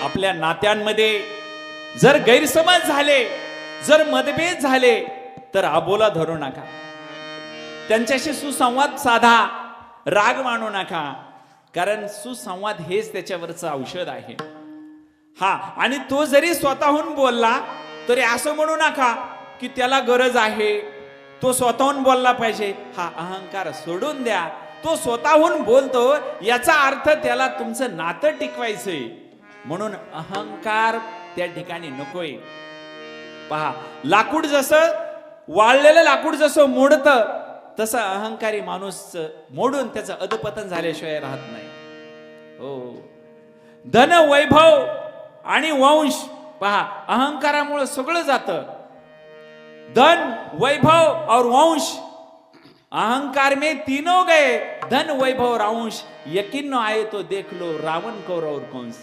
आपल्या नात्यांमध्ये जर गैरसमज झाले, जर मतभेद झाले, तर आबोला धरू नका. त्यांच्याशी सुसंवाद साधा, राग मानू नका, कारण सुसंवाद हेच त्याच्यावरचं औषध आहे. हा, आणि तो जरी स्वतःहून बोलला तरी असं म्हणू नका की त्याला गरज आहे, तो स्वतःहून बोलला पाहिजे. हा अहंकार सोडून द्या. तो स्वतःहून बोलतो याचा अर्थ त्याला तुमचं नातं टिकवायचंय, म्हणून अहंकार त्या ठिकाणी नकोय. पहा, लाकूड जसं वाळलेलं लाकूड जसं मोडतं, तसं अहंकारी माणूस मोडून त्याचं अधपतन झाल्याशिवाय राहत नाही. हो, धन, वैभव आणि वंश, पहा अहंकारामुळे सगळं जातं. धन, वैभव और वंश, अहंकार में तीनों गए. धन, वैभव, वंश, यकीन न आए तो देख लो रावण कौर और कंस.